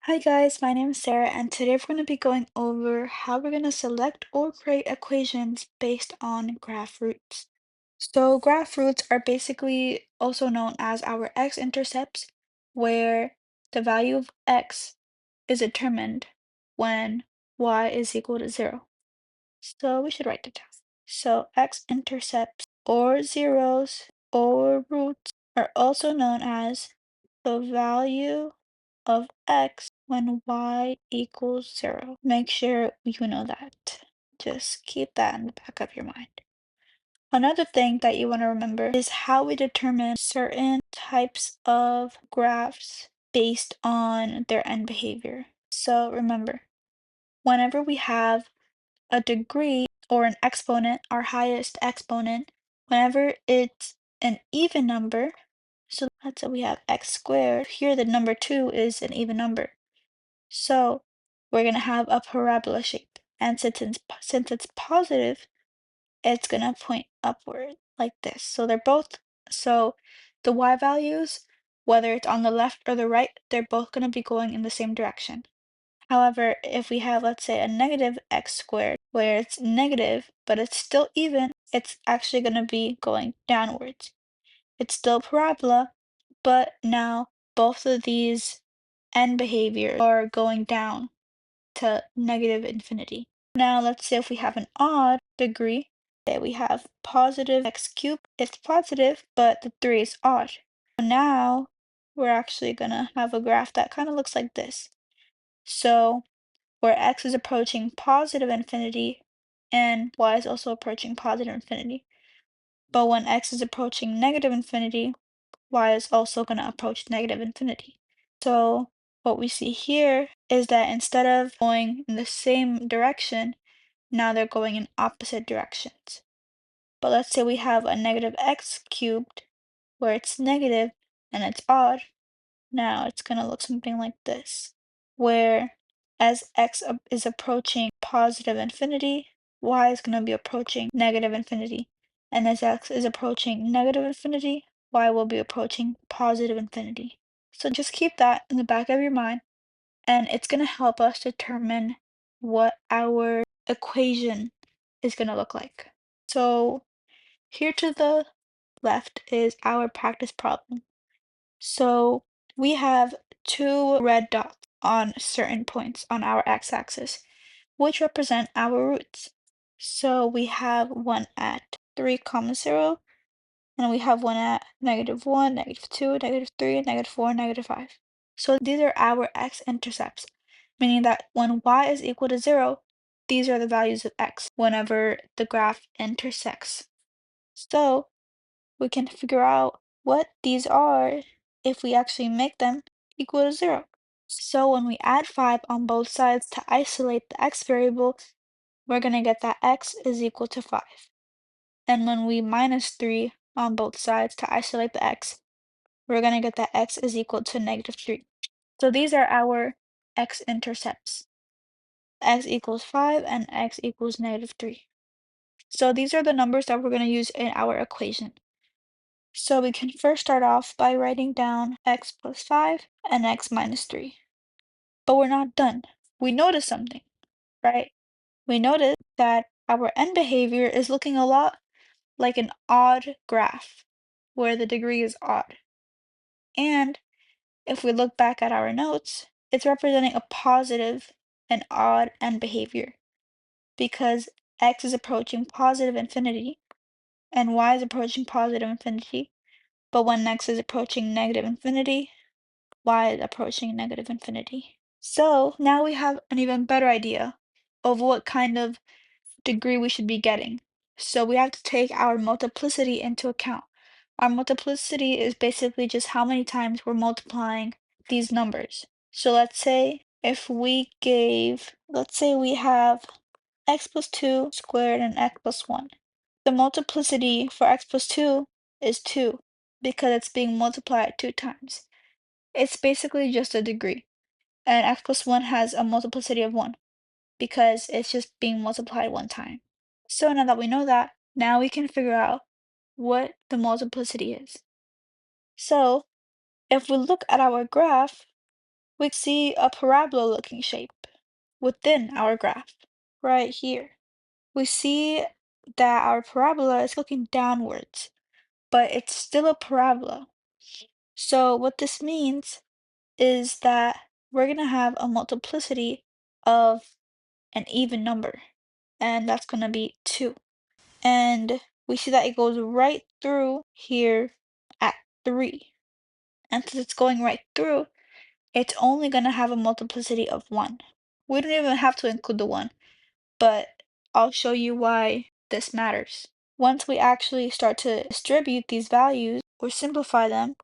Hi guys, my name is Sarah, and today we're going to be going over how we're going to select or create equations based on graph roots. So graph roots are basically also known as our x-intercepts, where the value of x is determined when y is equal to 0. So we should write it down. So x-intercepts or zeros or roots are also known as the value of x when y equals 0. Make sure you know that. Just keep that in the back of your mind. Another thing that you want to remember is how we determine certain types of graphs based on their end behavior. So remember, whenever we have a degree or an exponent, our highest exponent, whenever it's an even number, so let's say we have x squared, here the number 2 is an even number. So we're going to have a parabola shape. And since it's positive, it's going to point upward like this. So so the y values, whether it's on the left or the right, they're both going to be going in the same direction. However, if we have, let's say, a negative x squared, where it's negative, but it's still even, it's actually going to be going downwards. It's still parabola, but now both of these end behaviors are going down to negative infinity. Now let's say if we have an odd degree, say we have positive x cubed, it's positive, but the 3 is odd. So now we're actually going to have a graph that kind of looks like this. So where x is approaching positive infinity and y is also approaching positive infinity. But when x is approaching negative infinity, y is also going to approach negative infinity. So what we see here is that instead of going in the same direction, now they're going in opposite directions. But let's say we have a negative x cubed where it's negative and it's odd. Now it's going to look something like this, where as is approaching positive infinity, y is going to be approaching negative infinity. And as x is approaching negative infinity, y will be approaching positive infinity. So just keep that in the back of your mind, and it's going to help us determine what our equation is going to look like. So here to the left is our practice problem. So we have two red dots on certain points on our x-axis, which represent our roots. So we have one at 3, 0, and we have one at -1, -2, -3, -4, -5. So these are our x-intercepts, meaning that when y is equal to 0, these are the values of x whenever the graph intersects. So we can figure out what these are if we actually make them equal to 0. So when we add 5 on both sides to isolate the x variable, we're going to get that x is equal to 5. And when we minus 3 on both sides to isolate the x, we're going to get that x is equal to -3. So these are our x-intercepts. X equals 5 and x equals -3. So these are the numbers that we're going to use in our equation. So we can first start off by writing down x plus 5 and x minus 3. But we're not done. We notice something, right? We notice that our end behavior is looking a lot like an odd graph, where the degree is odd. And if we look back at our notes, it's representing a positive and odd end behavior, because x is approaching positive infinity and y is approaching positive infinity. But when x is approaching negative infinity, y is approaching negative infinity. So now we have an even better idea of what kind of degree we should be getting. So we have to take our multiplicity into account. Our multiplicity is basically just how many times we're multiplying these numbers. So let's say let's say we have x plus 2 squared and x plus 1. The multiplicity for x plus 2 is 2 because it's being multiplied 2 times. It's basically just a degree. And x plus 1 has a multiplicity of 1 because it's just being multiplied 1 time. So now that we know that, now we can figure out what the multiplicity is. So if we look at our graph, we see a parabola-looking shape within our graph, right here. We see that our parabola is looking downwards, but it's still a parabola. So what this means is that we're going to have a multiplicity of an even number, and that's going to be 2. And we see that it goes right through here at 3. And since it's going right through, it's only going to have a multiplicity of 1. We don't even have to include the 1, but I'll show you why this matters. Once we actually start to distribute these values or simplify them,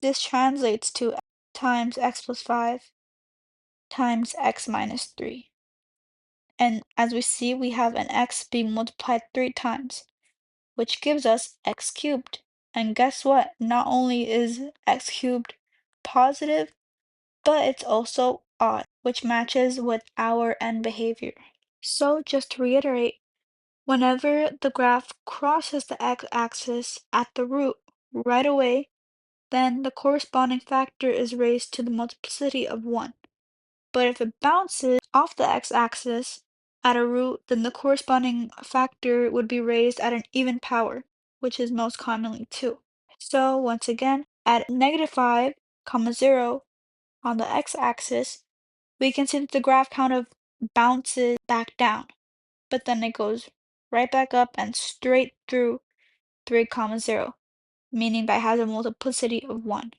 this translates to times x plus 5 times x minus 3. And as we see, we have an x being multiplied 3 times, which gives us x cubed. And guess what? Not only is x cubed positive, but it's also odd, which matches with our end behavior. So just to reiterate, whenever the graph crosses the x-axis at the root right away, then the corresponding factor is raised to the multiplicity of 1. But if it bounces off the x-axis at a root, then the corresponding factor would be raised at an even power, which is most commonly 2. So once again, at -5, 0 on the x-axis, we can see that the graph kind of bounces back down, but then it goes right back up and straight through 3, 0, meaning that it has a multiplicity of 1.